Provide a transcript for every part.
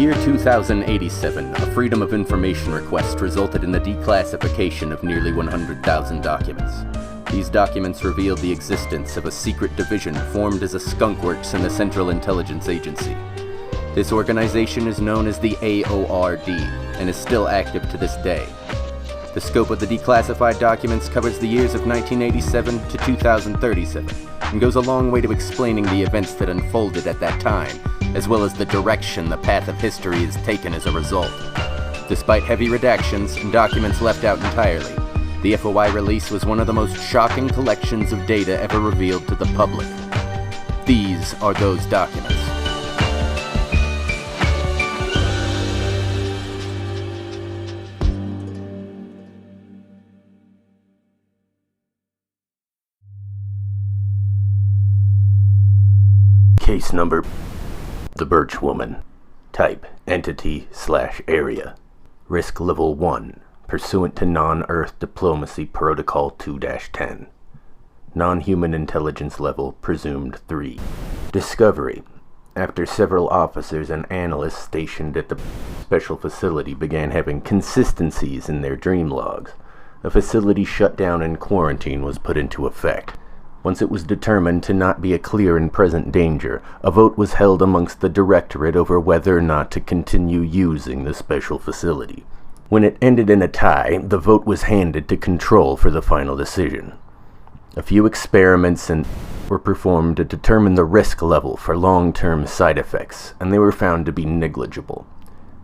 year 2087, a Freedom of Information request resulted in the declassification of nearly 100,000 documents. These documents revealed the existence of a secret division formed as a skunkworks in the Central Intelligence Agency. This organization is known as the AORD and is still active to this day. The scope of the declassified documents covers the years of 1987 to 2037 and goes a long way to explaining the events that unfolded at that time, as well as the direction the path of history has taken as a result. Despite heavy redactions and documents left out entirely, the FOI release was one of the most shocking collections of data ever revealed to the public. These are those documents. Case number: The Birch Woman. Type: Entity/Area. Risk Level 1, pursuant to Non-Earth Diplomacy Protocol 2-10. Non-Human Intelligence Level presumed 3. Discovery: after several officers and analysts stationed at the special facility began having consistencies in their dream logs, a facility shutdown and quarantine was put into effect. Once it was determined to not be a clear and present danger, a vote was held amongst the Directorate over whether or not to continue using the special facility. When it ended in a tie, the vote was handed to Control for the final decision. A few experiments were performed to determine the risk level for long-term side effects, and they were found to be negligible.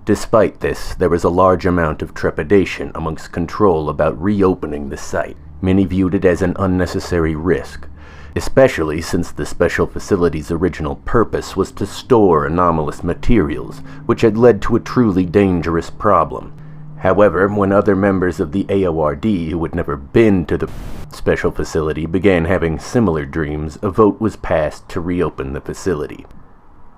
Despite this, there was a large amount of trepidation amongst Control about reopening the site. Many viewed it as an unnecessary risk, especially since the special facility's original purpose was to store anomalous materials, which had led to a truly dangerous problem. However, when other members of the AORD who had never been to the special facility began having similar dreams, a vote was passed to reopen the facility.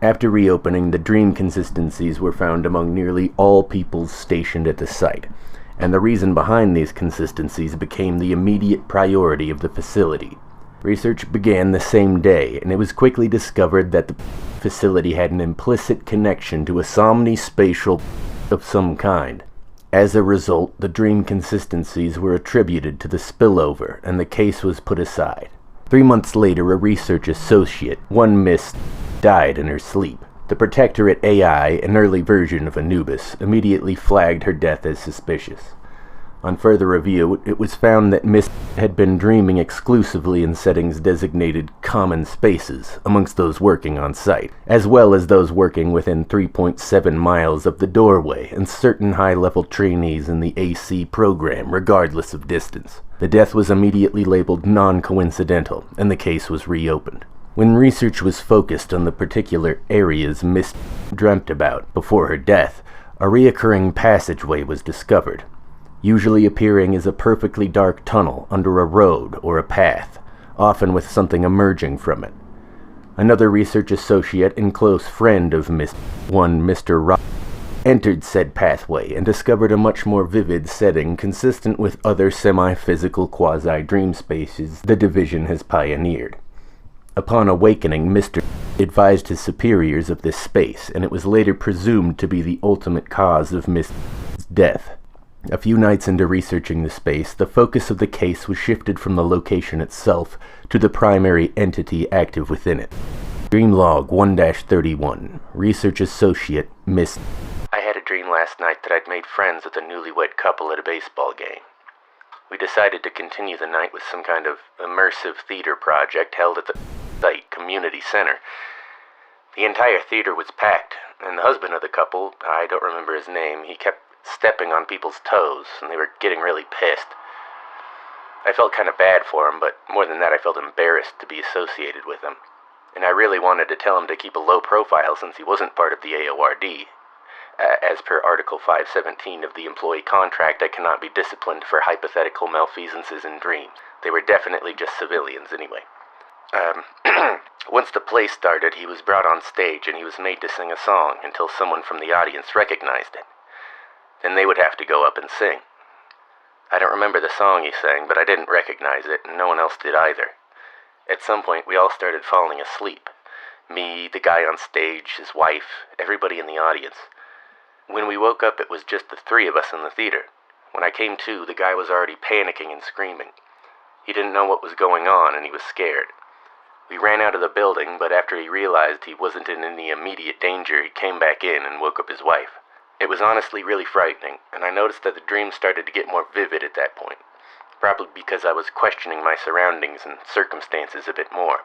After reopening, the dream consistencies were found among nearly all people stationed at the site, and the reason behind these consistencies became the immediate priority of the facility. Research began the same day, and it was quickly discovered that the facility had an implicit connection to a somni-spatial of some kind. As a result, the dream consistencies were attributed to the spillover, and the case was put aside. 3 months later, a research associate, one Miss, died in her sleep. The Protectorate AI, an early version of Anubis, immediately flagged her death as suspicious. On further review, it was found that Miss had been dreaming exclusively in settings designated common spaces amongst those working on site, as well as those working within 3.7 miles of the doorway and certain high-level trainees in the AC program, regardless of distance. The death was immediately labeled non-coincidental, and the case was reopened. When research was focused on the particular areas Miss dreamt about before her death, a reoccurring passageway was discovered, usually appearing as a perfectly dark tunnel under a road or a path, often with something emerging from it. Another research associate and close friend of Miss, one Mr. Rock, entered said pathway and discovered a much more vivid setting consistent with other semi-physical quasi-dream spaces the division has pioneered. Upon awakening, Mr. advised his superiors of this space, and it was later presumed to be the ultimate cause of Miss' death. A few nights into researching the space, the focus of the case was shifted from the location itself to the primary entity active within it. Dream Log 1-31, Research Associate, Miss. I had a dream last night that I'd made friends with a newlywed couple at a baseball game. We decided to continue the night with some kind of immersive theater project held at the site community center. The entire theater was packed, and the husband of the couple, I don't remember his name, he kept stepping on people's toes, and they were getting really pissed. I felt kind of bad for him, but more than that, I felt embarrassed to be associated with him. And I really wanted to tell him to keep a low profile since he wasn't part of the AORD. As per Article 517 of the employee contract, I cannot be disciplined for hypothetical malfeasances in dreams. They were definitely just civilians anyway. Once the play started, he was brought on stage and he was made to sing a song until someone from the audience recognized it. Then they would have to go up and sing. I don't remember the song he sang, but I didn't recognize it, and no one else did either. At some point, we all started falling asleep. Me, the guy on stage, his wife, everybody in the audience. When we woke up, it was just the three of us in the theater. When I came to, the guy was already panicking and screaming. He didn't know what was going on, and he was scared. We ran out of the building, but after he realized he wasn't in any immediate danger, he came back in and woke up his wife. It was honestly really frightening, and I noticed that the dream started to get more vivid at that point. Probably because I was questioning my surroundings and circumstances a bit more.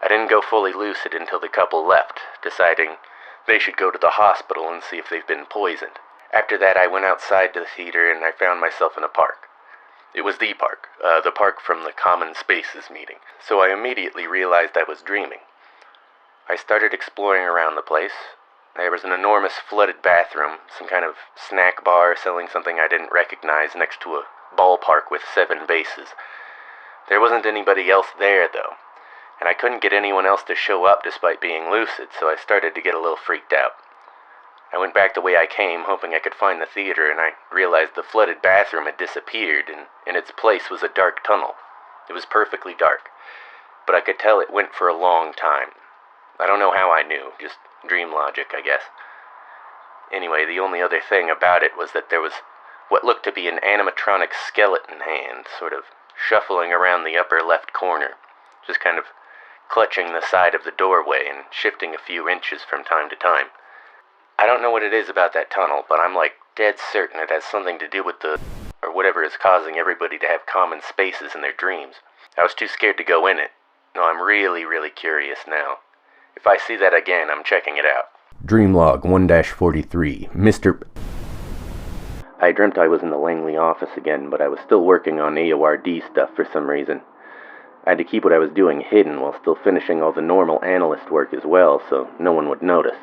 I didn't go fully lucid until the couple left, deciding they should go to the hospital and see if they've been poisoned. After that, I went outside the theater and I found myself in a park. It was the park from the Common Spaces meeting, so I immediately realized I was dreaming. I started exploring around the place. There was an enormous flooded bathroom, some kind of snack bar selling something I didn't recognize next to a ballpark with 7 bases. There wasn't anybody else there, though, and I couldn't get anyone else to show up despite being lucid, so I started to get a little freaked out. I went back the way I came, hoping I could find the theater, and I realized the flooded bathroom had disappeared, and in its place was a dark tunnel. It was perfectly dark, but I could tell it went for a long time. I don't know how I knew, just dream logic, I guess. Anyway, the only other thing about it was that there was what looked to be an animatronic skeleton hand, sort of shuffling around the upper left corner, just kind of clutching the side of the doorway and shifting a few inches from time to time. I don't know what it is about that tunnel, but I'm like dead certain it has something to do with or whatever is causing everybody to have common spaces in their dreams. I was too scared to go in it. No, I'm really, really curious now. If I see that again, I'm checking it out. Dreamlog 1-43, Mr. I dreamt I was in the Langley office again, but I was still working on AORD stuff for some reason. I had to keep what I was doing hidden while still finishing all the normal analyst work as well, so no one would notice.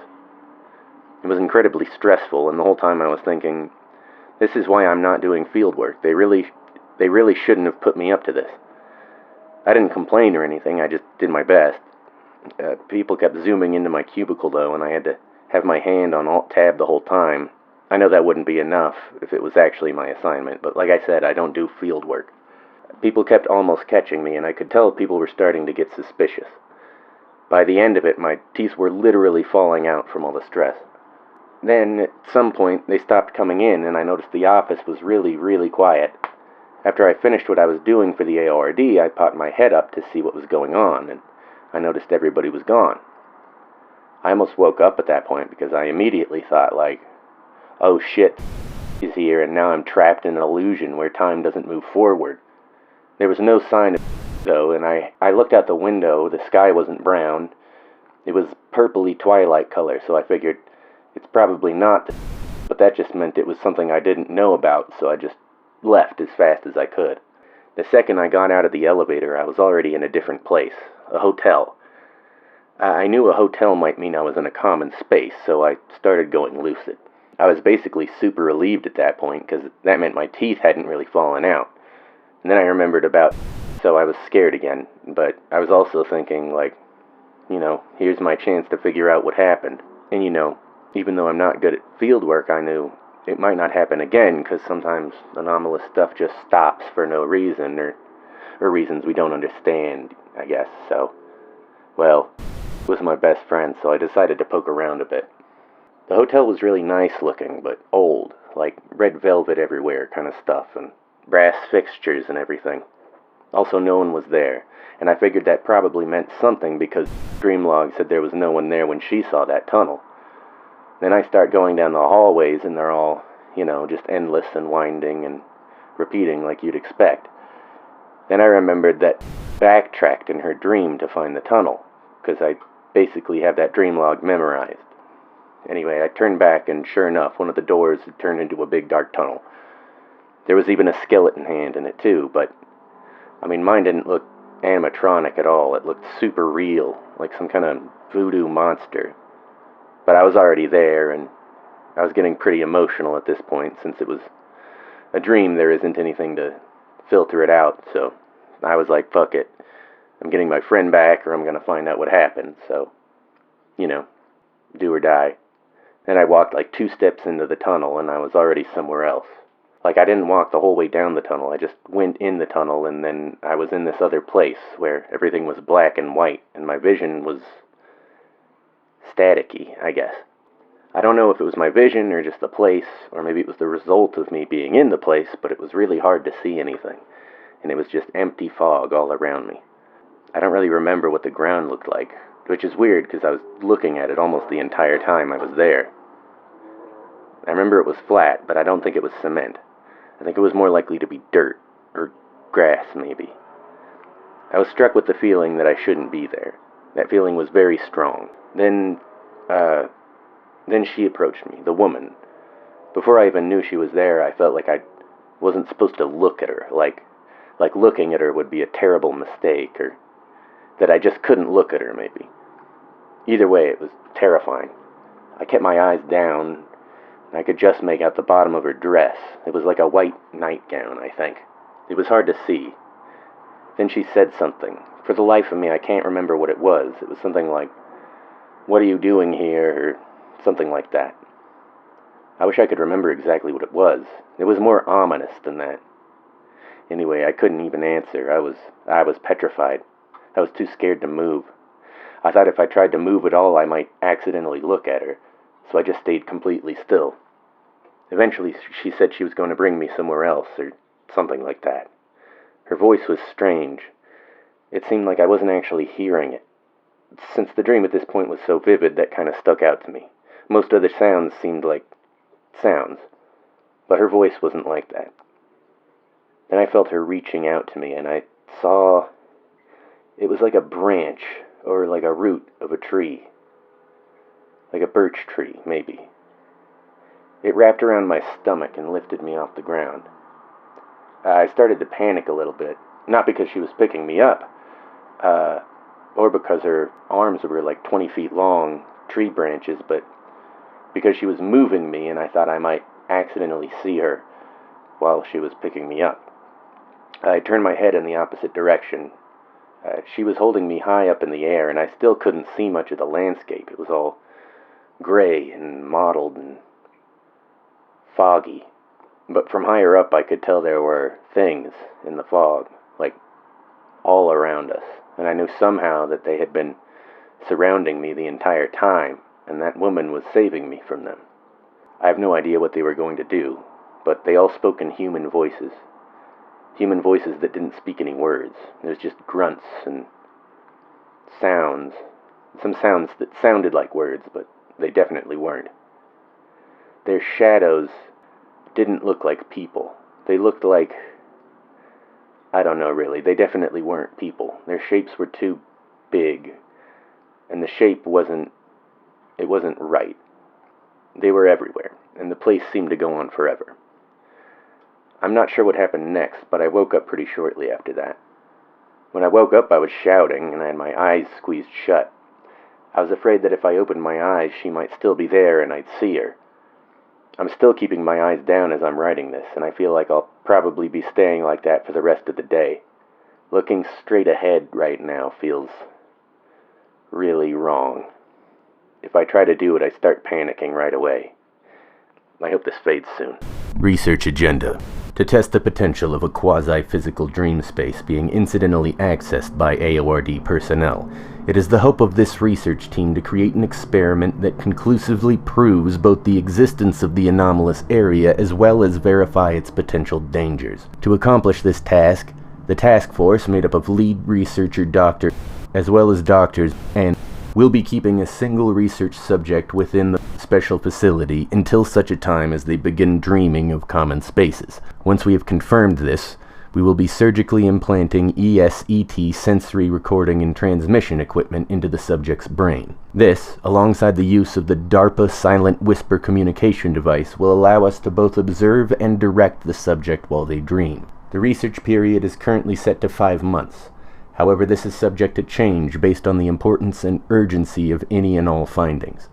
It was incredibly stressful, and the whole time I was thinking, this is why I'm not doing field work. They really shouldn't have put me up to this. I didn't complain or anything, I just did my best. People kept zooming into my cubicle, though, and I had to have my hand on Alt-Tab the whole time. I know that wouldn't be enough if it was actually my assignment, but like I said, I don't do field work. People kept almost catching me, and I could tell people were starting to get suspicious. By the end of it, my teeth were literally falling out from all the stress. Then, at some point, they stopped coming in, and I noticed the office was really, really quiet. After I finished what I was doing for the AORD, I popped my head up to see what was going on, and I noticed everybody was gone. I almost woke up at that point because I immediately thought, like, oh shit, is here, and now I'm trapped in an illusion where time doesn't move forward. There was no sign of though, and I looked out the window. The sky wasn't brown. It was purpley twilight color, so I figured it's probably not, but that just meant it was something I didn't know about, so I just left as fast as I could. The second I got out of the elevator, I was already in a different place, a hotel. I knew a hotel might mean I was in a common space, so I started going lucid. I was basically super relieved at that point, because that meant my teeth hadn't really fallen out. And then I remembered so I was scared again, but I was also thinking, like, here's my chance to figure out what happened. And even though I'm not good at field work, I knew it might not happen again, because sometimes anomalous stuff just stops for no reason, or reasons we don't understand, I guess. So, well, it was my best friend, so I decided to poke around a bit. The hotel was really nice looking, but old, like red velvet everywhere kind of stuff, and brass fixtures and everything. Also, no one was there, and I figured that probably meant something because Dreamlog said there was no one there when she saw that tunnel. Then I start going down the hallways, and they're all, just endless and winding and repeating like you'd expect. Then I remembered that backtracked in her dream to find the tunnel, because I basically have that dream log memorized. Anyway, I turned back, and sure enough, one of the doors had turned into a big dark tunnel. There was even a skeleton hand in it too, but, mine didn't look animatronic at all. It looked super real, like some kind of voodoo monster. But I was already there, and I was getting pretty emotional at this point. Since it was a dream, there isn't anything to filter it out, so I was like, fuck it. I'm getting my friend back, or I'm going to find out what happened, so, do or die. Then I walked like 2 steps into the tunnel, and I was already somewhere else. Like, I didn't walk the whole way down the tunnel, I just went in the tunnel, and then I was in this other place, where everything was black and white, and my vision was staticky, I guess. I don't know if it was my vision or just the place, or maybe it was the result of me being in the place, but it was really hard to see anything, and it was just empty fog all around me. I don't really remember what the ground looked like, which is weird because I was looking at it almost the entire time I was there. I remember it was flat, but I don't think it was cement. I think it was more likely to be dirt, or grass maybe. I was struck with the feeling that I shouldn't be there. That feeling was very strong. Then she approached me, the woman. Before I even knew she was there, I felt like I wasn't supposed to look at her, like looking at her would be a terrible mistake, or that I just couldn't look at her, maybe. Either way, it was terrifying. I kept my eyes down, and I could just make out the bottom of her dress. It was like a white nightgown, I think. It was hard to see. Then she said something. For the life of me, I can't remember what it was. It was something like, "What are you doing here?" or something like that. I wish I could remember exactly what it was. It was more ominous than that. Anyway, I couldn't even answer. I was petrified. I was too scared to move. I thought if I tried to move at all, I might accidentally look at her, so I just stayed completely still. Eventually, she said she was going to bring me somewhere else, or something like that. Her voice was strange. It seemed like I wasn't actually hearing it. Since the dream at this point was so vivid, that kind of stuck out to me. Most other sounds seemed like sounds, but her voice wasn't like that. Then I felt her reaching out to me, and I saw it was like a branch, or like a root of a tree. Like a birch tree, maybe. It wrapped around my stomach and lifted me off the ground. I started to panic a little bit, not because she was picking me up, or because her arms were like 20 feet long, tree branches, but because she was moving me and I thought I might accidentally see her while she was picking me up. I turned my head in the opposite direction. She was holding me high up in the air, and I still couldn't see much of the landscape. It was all gray and mottled and foggy. But from higher up, I could tell there were things in the fog, like all around us. And I knew somehow that they had been surrounding me the entire time, and that woman was saving me from them. I have no idea what they were going to do, but they all spoke in human voices. Human voices that didn't speak any words. It was just grunts and sounds. Some sounds that sounded like words, but they definitely weren't. Their shadows didn't look like people. They looked like, I don't know really, they definitely weren't people. Their shapes were too big, and the shape wasn't right. They were everywhere, and the place seemed to go on forever. I'm not sure what happened next, but I woke up pretty shortly after that. When I woke up, I was shouting, and I had my eyes squeezed shut. I was afraid that if I opened my eyes, she might still be there and I'd see her. I'm still keeping my eyes down as I'm writing this, and I feel like I'll probably be staying like that for the rest of the day. Looking straight ahead right now feels really wrong. If I try to do it, I start panicking right away. I hope this fades soon. Research agenda. To test the potential of a quasi-physical dream space being incidentally accessed by AORD personnel, it is the hope of this research team to create an experiment that conclusively proves both the existence of the anomalous area as well as verify its potential dangers. To accomplish this task, the task force, made up of lead researcher Dr. as well as doctors, and will be keeping a single research subject within the special facility until such a time as they begin dreaming of common spaces. Once we have confirmed this, we will be surgically implanting ESET sensory recording and transmission equipment into the subject's brain. This, alongside the use of the DARPA silent whisper communication device, will allow us to both observe and direct the subject while they dream. The research period is currently set to 5 months. However, this is subject to change based on the importance and urgency of any and all findings.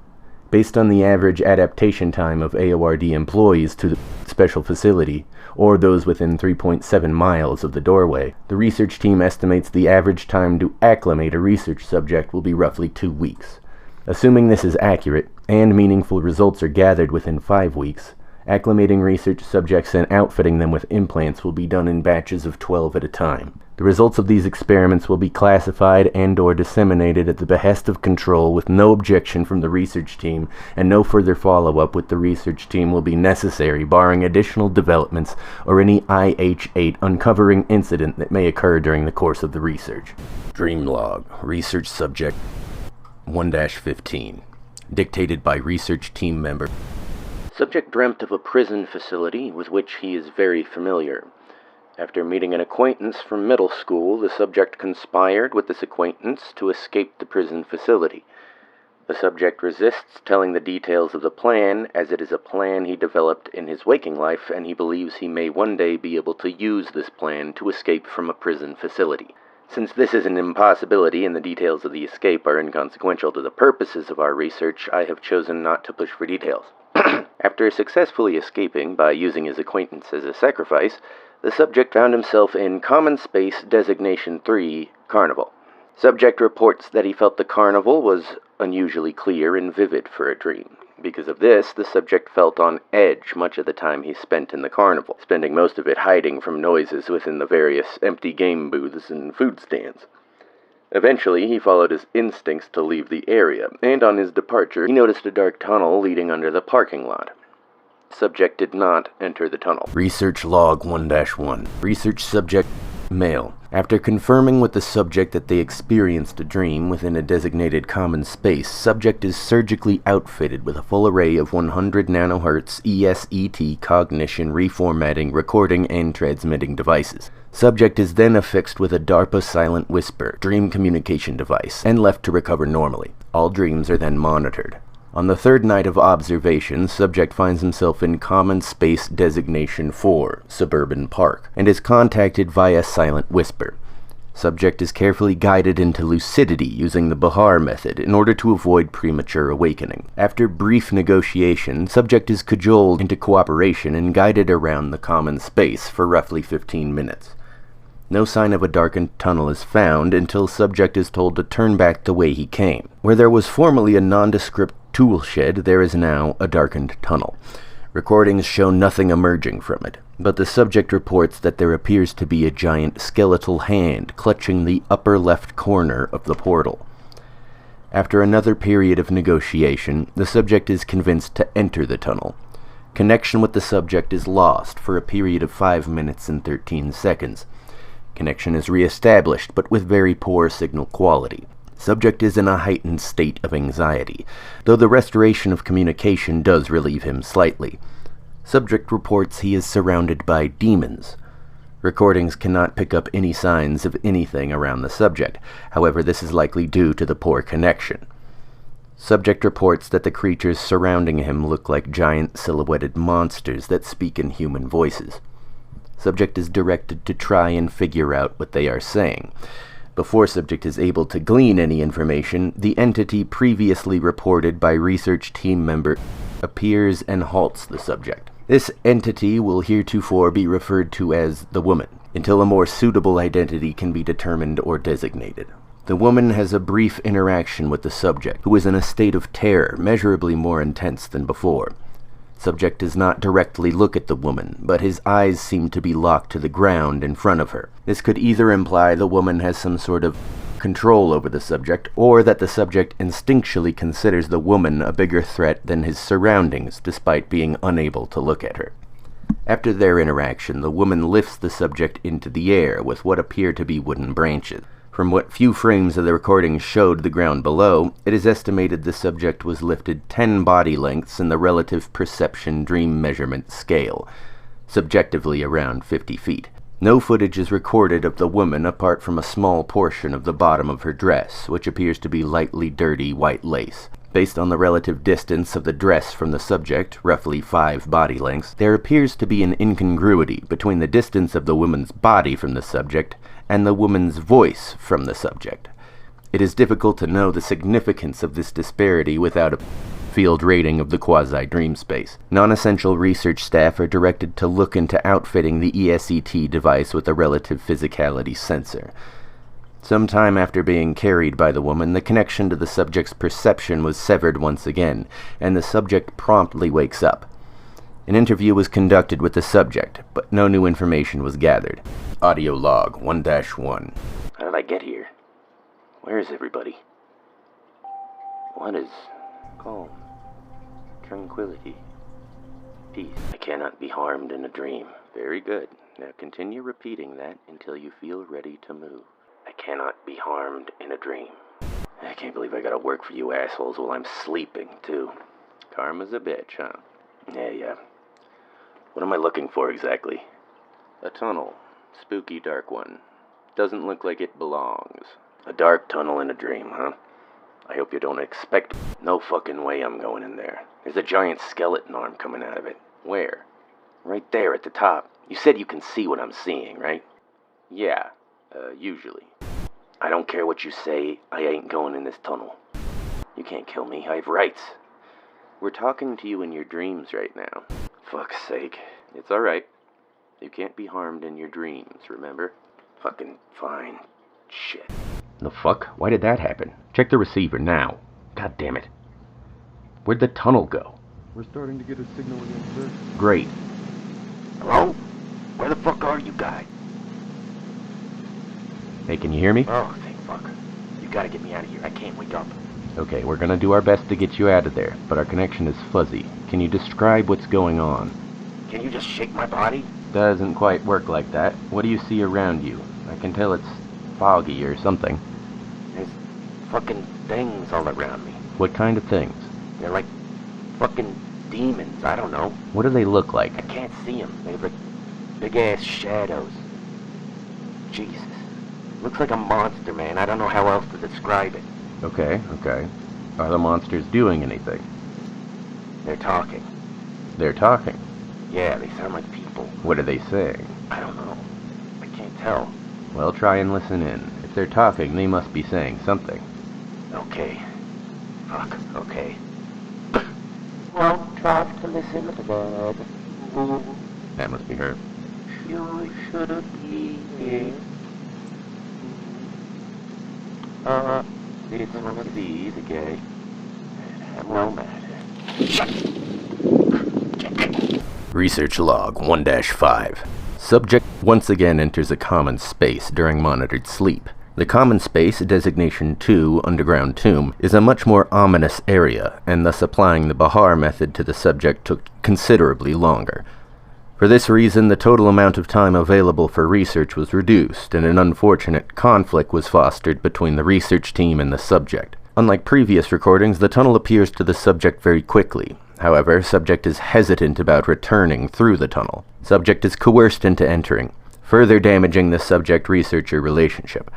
Based on the average adaptation time of AORD employees to the special facility, or those within 3.7 miles of the doorway, the research team estimates the average time to acclimate a research subject will be roughly 2 weeks. Assuming this is accurate, and meaningful results are gathered within 5 weeks, acclimating research subjects and outfitting them with implants will be done in batches of 12 at a time. The results of these experiments will be classified and/or disseminated at the behest of control with no objection from the research team, and no further follow-up with the research team will be necessary, barring additional developments or any IH-8 uncovering incident that may occur during the course of the research. Dream log, research subject 1-15, dictated by research team member. Subject dreamt of a prison facility with which he is very familiar. After meeting an acquaintance from middle school, the subject conspired with this acquaintance to escape the prison facility. The subject resists telling the details of the plan, as it is a plan he developed in his waking life, and he believes he may one day be able to use this plan to escape from a prison facility. Since this is an impossibility and the details of the escape are inconsequential to the purposes of our research, I have chosen not to push for details. After successfully escaping by using his acquaintance as a sacrifice, the subject found himself in Common Space Designation 3, Carnival. Subject reports that he felt the carnival was unusually clear and vivid for a dream. Because of this, the subject felt on edge much of the time he spent in the carnival, spending most of it hiding from noises within the various empty game booths and food stands. Eventually, he followed his instincts to leave the area, and on his departure, he noticed a dark tunnel leading under the parking lot. Subject did not enter the tunnel. Research log 1-1. Research subject, male. After confirming with the subject that they experienced a dream within a designated common space, subject is surgically outfitted with a full array of 100 nanohertz ESET cognition reformatting, recording, and transmitting devices. Subject is then affixed with a DARPA silent whisper dream communication device and left to recover normally. All dreams are then monitored. On the third night of observation, subject finds himself in Common Space Designation 4, Suburban Park, and is contacted via silent whisper. Subject is carefully guided into lucidity using the Behar method in order to avoid premature awakening. After brief negotiation, subject is cajoled into cooperation and guided around the common space for roughly 15 minutes. No sign of a darkened tunnel is found until subject is told to turn back the way he came. Where there was formerly a nondescript tool shed, there is now a darkened tunnel. Recordings show nothing emerging from it, but the subject reports that there appears to be a giant skeletal hand clutching the upper left corner of the portal. After another period of negotiation, the subject is convinced to enter the tunnel. Connection with the subject is lost for a period of 5 minutes and 13 seconds. Connection is re-established, but with very poor signal quality. Subject is in a heightened state of anxiety, though the restoration of communication does relieve him slightly. Subject reports he is surrounded by demons. Recordings cannot pick up any signs of anything around the subject. However, this is likely due to the poor connection. Subject reports that the creatures surrounding him look like giant silhouetted monsters that speak in human voices. Subject is directed to try and figure out what they are saying. Before subject is able to glean any information, the entity previously reported by research team member appears and halts the subject. This entity will heretofore be referred to as the woman, until a more suitable identity can be determined or designated. The woman has a brief interaction with the subject, who is in a state of terror measurably more intense than before. Subject does not directly look at the woman, but his eyes seem to be locked to the ground in front of her. This could either imply the woman has some sort of control over the subject, or that the subject instinctually considers the woman a bigger threat than his surroundings, despite being unable to look at her. After their interaction, the woman lifts the subject into the air with what appear to be wooden branches. From what few frames of the recording showed the ground below, it is estimated the subject was lifted 10 body lengths in the relative perception dream measurement scale, subjectively around 50 feet. No footage is recorded of the woman apart from a small portion of the bottom of her dress, which appears to be lightly dirty white lace. Based on the relative distance of the dress from the subject, roughly 5 body lengths, there appears to be an incongruity between the distance of the woman's body from the subject and the woman's voice from the subject. It is difficult to know the significance of this disparity without a field rating of the quasi-dream space. Non-essential research staff are directed to look into outfitting the ESET device with a relative physicality sensor. Sometime after being carried by the woman, the connection to the subject's perception was severed once again, and the subject promptly wakes up. An interview was conducted with the subject, but no new information was gathered. Audio log 1-1. How did I get here? Where is everybody? What is calm, tranquility, peace? I cannot be harmed in a dream. Very good. Now continue repeating that until you feel ready to move. I cannot be harmed in a dream. I can't believe I gotta work for you assholes while I'm sleeping, too. Karma's a bitch, huh? Yeah. What am I looking for exactly? A tunnel. Spooky dark one. Doesn't look like it belongs. A dark tunnel in a dream, huh? I hope you don't expect... No fucking way I'm going in there. There's a giant skeleton arm coming out of it. Where? Right there at the top. You said you can see what I'm seeing, right? Yeah, usually. I don't care what you say, I ain't going in this tunnel. You can't kill me, I have rights. We're talking to you in your dreams right now. Fuck's sake. It's alright. You can't be harmed in your dreams, remember? Fucking fine. Shit. The fuck? Why did that happen? Check the receiver now. God damn it. Where'd the tunnel go? We're starting to get a signal again, sir. Great. Hello? Where the fuck are you guys? Hey, can you hear me? Oh, thank fuck. You gotta get me out of here. I can't wake up. Okay, we're gonna do our best to get you out of there, but our connection is fuzzy. Can you describe what's going on? Can you just shake my body? Doesn't quite work like that. What do you see around you? I can tell it's foggy or something. There's fucking things all around me. What kind of things? They're like fucking demons. I don't know. What do they look like? I can't see them. They're like big-ass shadows. Jesus. Looks like a monster, man. I don't know how else to describe it. Okay. Are the monsters doing anything? They're talking. They're talking? Yeah, they sound like people. What are they saying? I don't know. I can't tell. Well, try and listen in. If they're talking, they must be saying something. Okay. Fuck, okay. Won't try to listen to that. That must be her. You shouldn't be here. It's one of these, okay? No matter. Research log 1-5. Subject once again enters a common space during monitored sleep. The common space, designation 2, underground tomb, is a much more ominous area, and thus applying the Behar method to the subject took considerably longer. For this reason, the total amount of time available for research was reduced, and an unfortunate conflict was fostered between the research team and the subject. Unlike previous recordings, the tunnel appears to the subject very quickly. However, subject is hesitant about returning through the tunnel. Subject is coerced into entering, further damaging the subject-researcher relationship.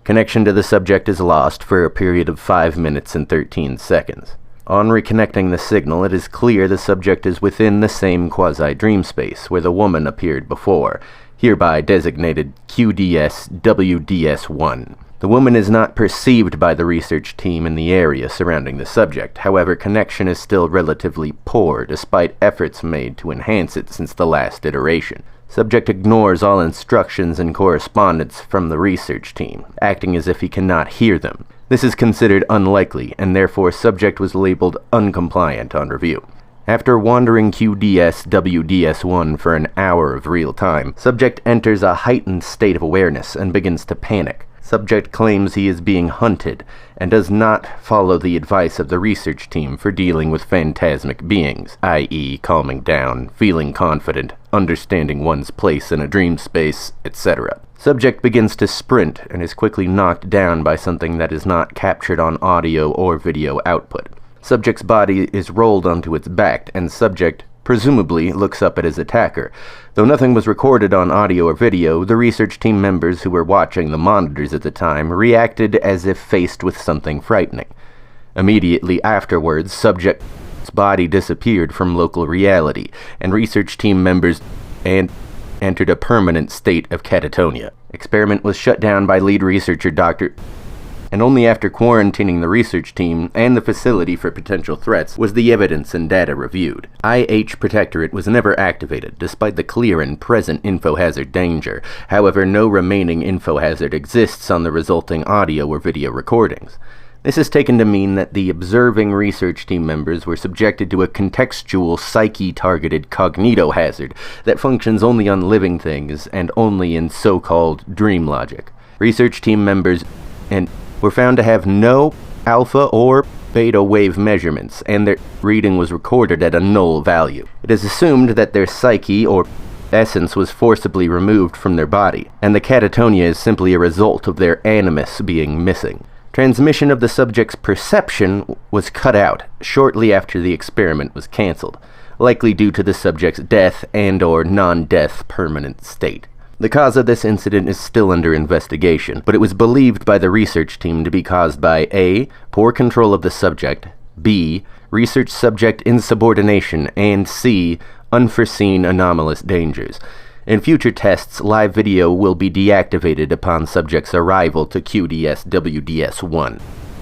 Connection to the subject is lost for a period of 5 minutes and 13 seconds. On reconnecting the signal, it is clear the subject is within the same quasi-dream space where the woman appeared before, hereby designated QDS-WDS-1. The woman is not perceived by the research team in the area surrounding the subject. However, connection is still relatively poor, despite efforts made to enhance it since the last iteration. Subject ignores all instructions and correspondence from the research team, acting as if he cannot hear them. This is considered unlikely, and therefore subject was labeled uncompliant on review. After wandering QDS-WDS-1 for an hour of real time, subject enters a heightened state of awareness and begins to panic. Subject claims he is being hunted, and does not follow the advice of the research team for dealing with phantasmic beings, i.e. calming down, feeling confident, understanding one's place in a dream space, etc. Subject begins to sprint and is quickly knocked down by something that is not captured on audio or video output. Subject's body is rolled onto its back, and subject presumably looks up at his attacker. Though nothing was recorded on audio or video, the research team members who were watching the monitors at the time reacted as if faced with something frightening. Immediately afterwards, subject's body disappeared from local reality, and research team members entered a permanent state of catatonia. Experiment was shut down by lead researcher Dr. And only after quarantining the research team and the facility for potential threats was the evidence and data reviewed. IH Protectorate was never activated, despite the clear and present infohazard danger. However, no remaining infohazard exists on the resulting audio or video recordings. This is taken to mean that the observing research team members were subjected to a contextual, psyche-targeted cognitohazard that functions only on living things and only in so-called dream logic. Research team members were found to have no alpha or beta wave measurements, and their reading was recorded at a null value. It is assumed that their psyche or essence was forcibly removed from their body, and the catatonia is simply a result of their animus being missing. Transmission of the subject's perception was cut out shortly after the experiment was cancelled, likely due to the subject's death and/or non-death permanent state. The cause of this incident is still under investigation, but it was believed by the research team to be caused by A. Poor control of the subject, B. Research subject insubordination, and C. Unforeseen anomalous dangers. In future tests, live video will be deactivated upon subject's arrival to QDS-WDS-1.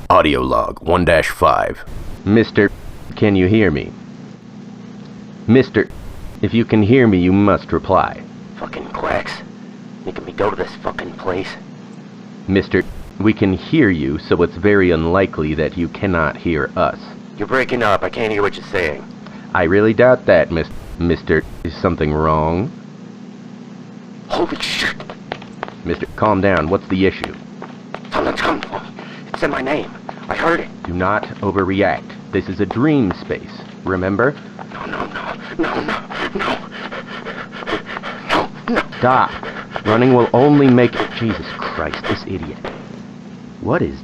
Audio log 1-5. Mr. Can you hear me? Mr. If you can hear me, you must reply. Fucking quacks. Making me go to this fucking place. Mr. We can hear you, so it's very unlikely that you cannot hear us. You're breaking up. I can't hear what you're saying. I really doubt that, Mr. Is something wrong? Holy shit. Mr. Calm down. What's the issue? Someone's coming for me. It said my name. I heard it. Do not overreact. This is a dream space. Remember? No. Stop. Running will only make... Jesus Christ, this idiot. What is...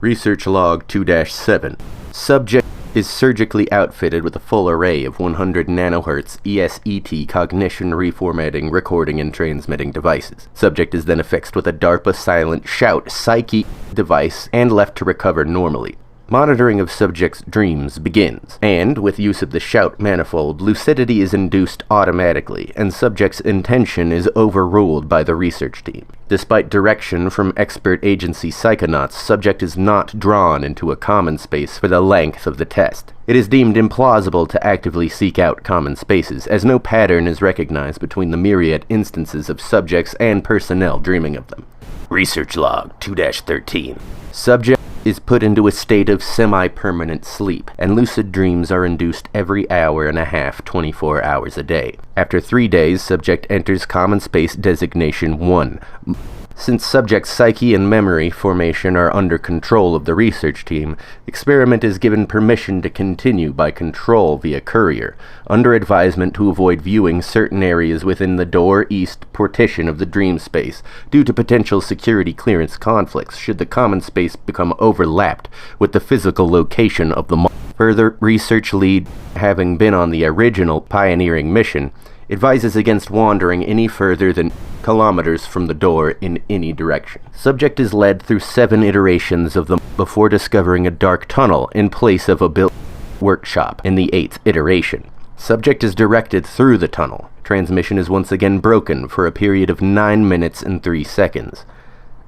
Research log 2-7. Subject is surgically outfitted with a full array of 100 nanohertz ESET cognition reformatting, recording, and transmitting devices. Subject is then affixed with a DARPA silent shout psyche device and left to recover normally. Monitoring of subject's dreams begins, and with use of the shout manifold, lucidity is induced automatically, and subject's intention is overruled by the research team. Despite direction from expert agency psychonauts, subject is not drawn into a common space for the length of the test. It is deemed implausible to actively seek out common spaces, as no pattern is recognized between the myriad instances of subjects and personnel dreaming of them. Research log 2-13. Subject is put into a state of semi-permanent sleep, and lucid dreams are induced every hour and a half, 24 hours a day. After 3 days, subject enters common space designation 1. Since subject's psyche and memory formation are under control of the research team, experiment is given permission to continue by control via courier, under advisement to avoid viewing certain areas within the door east partition of the dream space, due to potential security clearance conflicts should the common space become overlapped with the physical location of the Further, research lead, having been on the original pioneering mission, advises against wandering any further than kilometers from the door in any direction. Subject is led through 7 iterations of them before discovering a dark tunnel in place of a built workshop in the 8th iteration. Subject is directed through the tunnel. Transmission is once again broken for a period of 9 minutes and 3 seconds.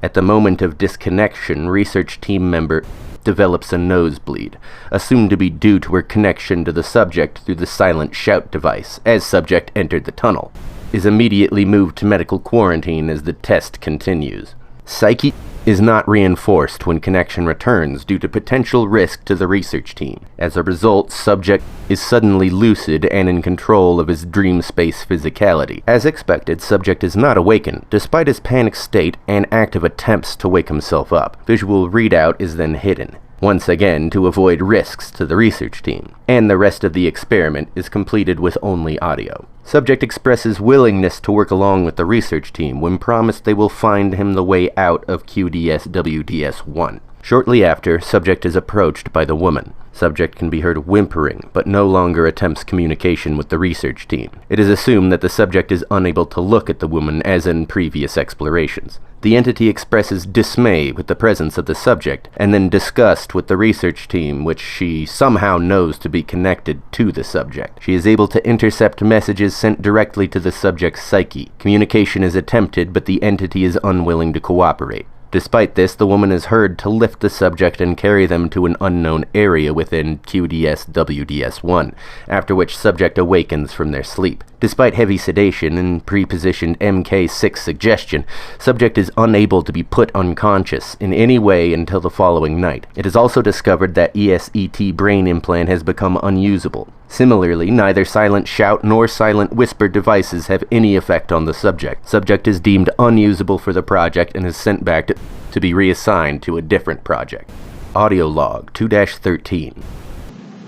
At the moment of disconnection, research team member develops a nosebleed, assumed to be due to her connection to the subject through the silent shout device, as subject entered the tunnel, is immediately moved to medical quarantine as the test continues. Psyche is not reinforced when connection returns due to potential risk to the research team. As a result, subject is suddenly lucid and in control of his dream space physicality. As expected, subject is not awakened, despite his panic state and active attempts to wake himself up. Visual readout is then hidden, once again to avoid risks to the research team, and the rest of the experiment is completed with only audio. Subject expresses willingness to work along with the research team when promised they will find him the way out of QDS-WDS-1. Shortly after, subject is approached by the woman. Subject can be heard whimpering, but no longer attempts communication with the research team. It is assumed that the subject is unable to look at the woman as in previous explorations. The entity expresses dismay with the presence of the subject, and then disgust with the research team, which she somehow knows to be connected to the subject. She is able to intercept messages sent directly to the subject's psyche. Communication is attempted, but the entity is unwilling to cooperate. Despite this, the woman is heard to lift the subject and carry them to an unknown area within QDS-WDS1, after which subject awakens from their sleep. Despite heavy sedation and pre-positioned MK6 suggestion, subject is unable to be put unconscious in any way until the following night. It is also discovered that ESET brain implant has become unusable. Similarly, neither silent shout nor silent whisper devices have any effect on the subject. Subject is deemed unusable for the project and is sent back to be reassigned to a different project. Audio log 2-13.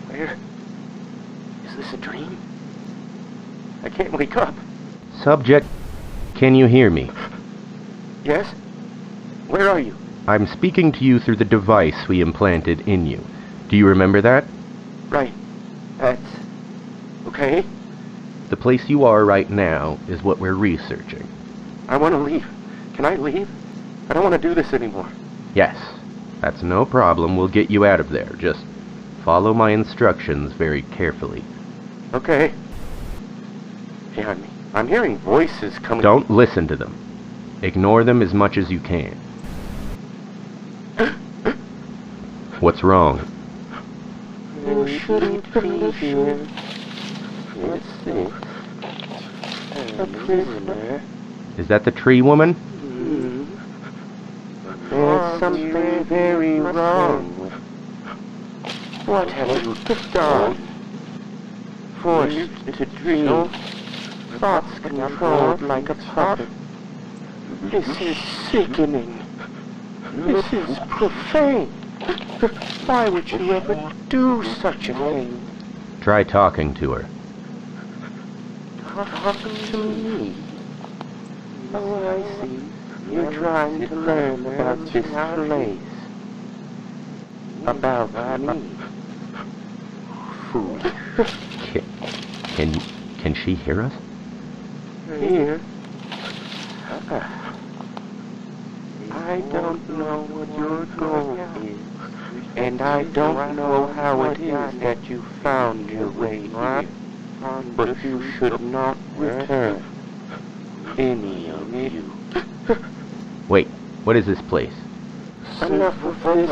Where? Is this a dream? I can't wake up. Subject, can you hear me? Yes? Where are you? I'm speaking to you through the device we implanted in you. Do you remember that? Right. That's... okay. The place you are right now is what we're researching. I want to leave. Can I leave? I don't want to do this anymore. Yes, that's no problem. We'll get you out of there. Just follow my instructions very carefully. Okay. Yeah, I'm hearing voices coming... Don't listen to them. Ignore them as much as you can. What's wrong? You shouldn't be here. It's this. A prisoner. Is that the tree woman? There's something very wrong. What have you done? Forced to dream. Thoughts controlled like a puppet. This is sickening. This is profane. Why would you ever do such a thing? Try talking to her. Talk to me. Oh, I see. You're trying to learn about this place. About me. Fool. Can she hear us? Here. I don't know what your goal is, and I don't know how it is that you found your way here, but you should not return, any of you. Wait, what is this place? Enough of this.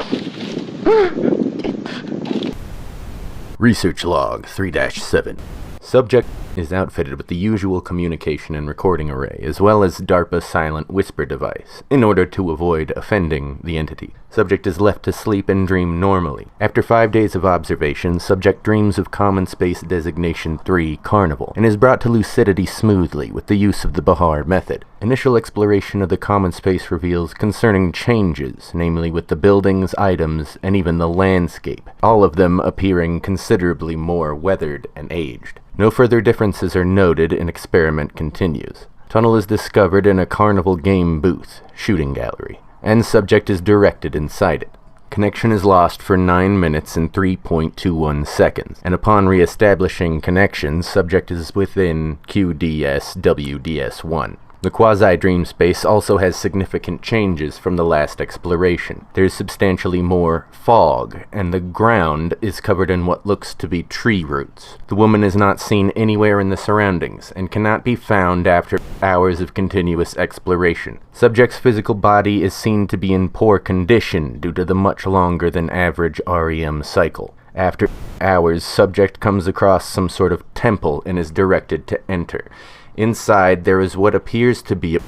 Research log 3-7. Subject is outfitted with the usual communication and recording array, as well as DARPA's silent whisper device, in order to avoid offending the entity. Subject is left to sleep and dream normally. After 5 days of observation, subject dreams of Common Space Designation 3, Carnival, and is brought to lucidity smoothly with the use of the Behar method. Initial exploration of the common space reveals concerning changes, namely with the buildings, items, and even the landscape, all of them appearing considerably more weathered and aged. No further differences are noted, and experiment continues. Tunnel is discovered in a carnival game booth, shooting gallery, and subject is directed inside it. Connection is lost for 9 minutes and 3.21 seconds, and upon re-establishing connection, subject is within QDS-WDS1. The quasi-dream space also has significant changes from the last exploration. There is substantially more fog, and the ground is covered in what looks to be tree roots. The woman is not seen anywhere in the surroundings, and cannot be found after hours of continuous exploration. Subject's physical body is seen to be in poor condition due to the much longer than average REM cycle. After hours, subject comes across some sort of temple and is directed to enter. Inside, there is what appears to be a...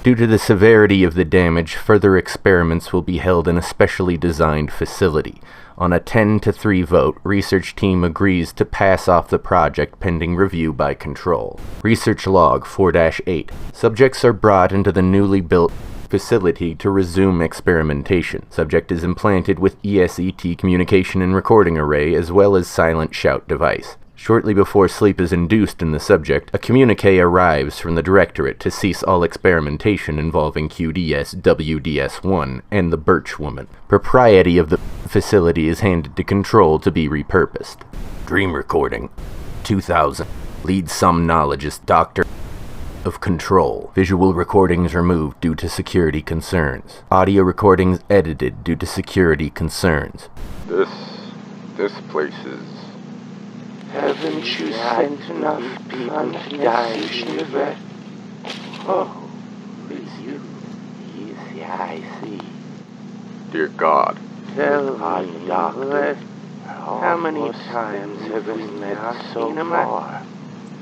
Due to the severity of the damage, further experiments will be held in a specially designed facility. On a 10-3 vote, research team agrees to pass off the project pending review by control. Research log 4-8. Subjects are brought into the newly built facility to resume experimentation. Subject is implanted with ESET communication and recording array as well as silent shout device. Shortly before sleep is induced in the subject, a communique arrives from the Directorate to cease all experimentation involving QDS-WDS1 and the Birch Woman. Propriety of the facility is handed to Control to be repurposed. Dream recording 2000. Lead somnologist Dr. of Control. Visual recordings removed due to security concerns. Audio recordings edited due to security concerns. This place is... Haven't you sent enough people to die, Shiver? Oh, it's you. I see. Dear God. Tell me, Doctor, how many times have we met so far?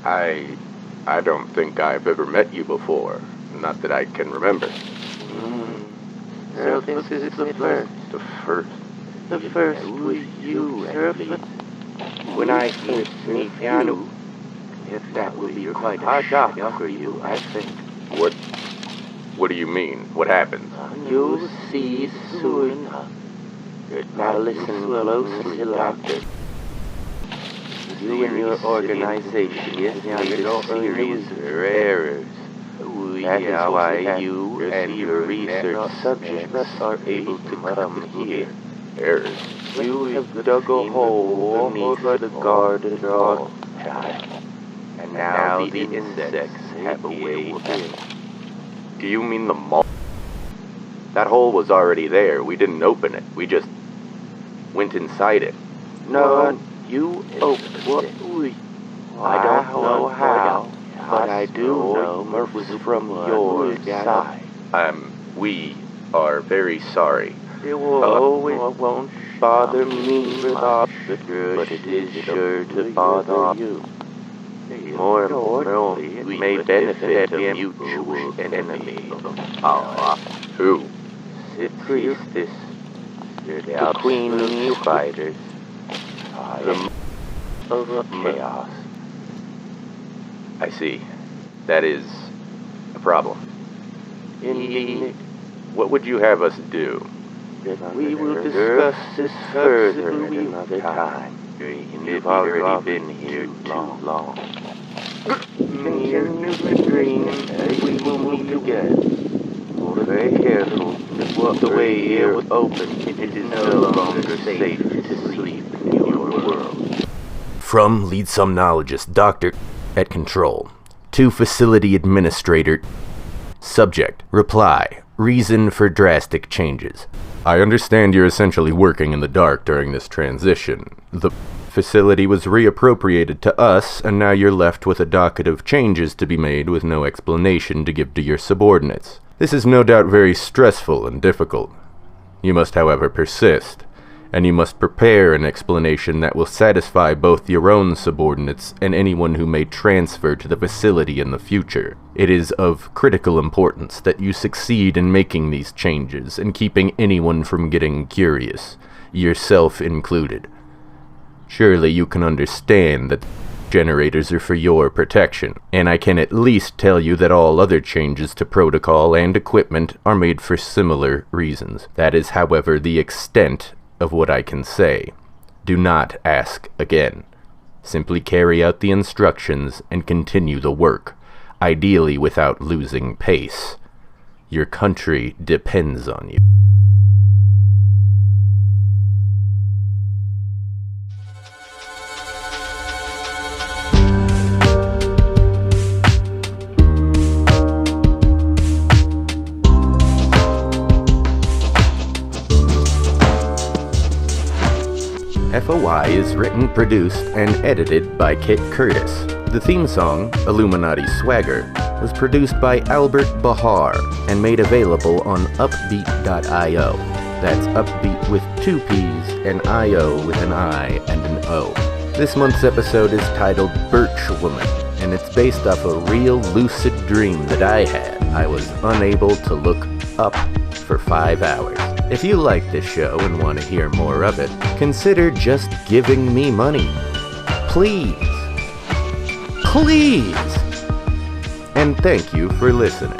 I don't think I've ever met you before. Not that I can remember. So this is the first. The first? The first with you, at least. When I first meet you, if that will be quite a shock for you, I think. What do you mean? What happened? You'll see soon. Now listen closely, Doctor. You and your organization have made a series of errors. That is why you and your research subjects are able to come here. Errors? You have dug a hole beneath the garden wall, and now the insects have a way in. Do you mean the mall? That hole was already there. We didn't open it. We just went inside it. No, you opened it. I don't know how, but I do know it was from your side. We are very sorry. It won't bother me, Doctor, but it is sure to bother you. More importantly, it may benefit a mutual enemy. Who? Priestess, the Queen of Spiders, the of Chaos. I see. That is a problem. Indeed. What would you have us do? We will discuss this further at another time. You've already been here too long. Continue to dream as we will meet again. Be very careful. The way here was open. It is no longer safe to sleep in your world. From lead somnologist Dr. at Control to Facility Administrator. Subject. Reply. Reason for drastic changes. I understand you're essentially working in the dark during this transition. The facility was reappropriated to us, and now you're left with a docket of changes to be made with no explanation to give to your subordinates. This is no doubt very stressful and difficult. You must, however, persist, and you must prepare an explanation that will satisfy both your own subordinates and anyone who may transfer to the facility in the future. It is of critical importance that you succeed in making these changes and keeping anyone from getting curious, yourself included. Surely you can understand that generators are for your protection, and I can at least tell you that all other changes to protocol and equipment are made for similar reasons. That is, however, the extent of what I can say. Do not ask again. Simply carry out the instructions and continue the work, ideally without losing pace. Your country depends on you. FOI is written, produced, and edited by Kit Curtis. The theme song, Illuminati Swagger, was produced by Albert Behar and made available on upbeat.io. That's upbeat with 2 P's and IO with an I and an O. This month's episode is titled Birch Woman, and it's based off a real lucid dream that I had. I was unable to look up for 5 hours. If you like this show and want to hear more of it, consider just giving me money. Please. Please. And thank you for listening.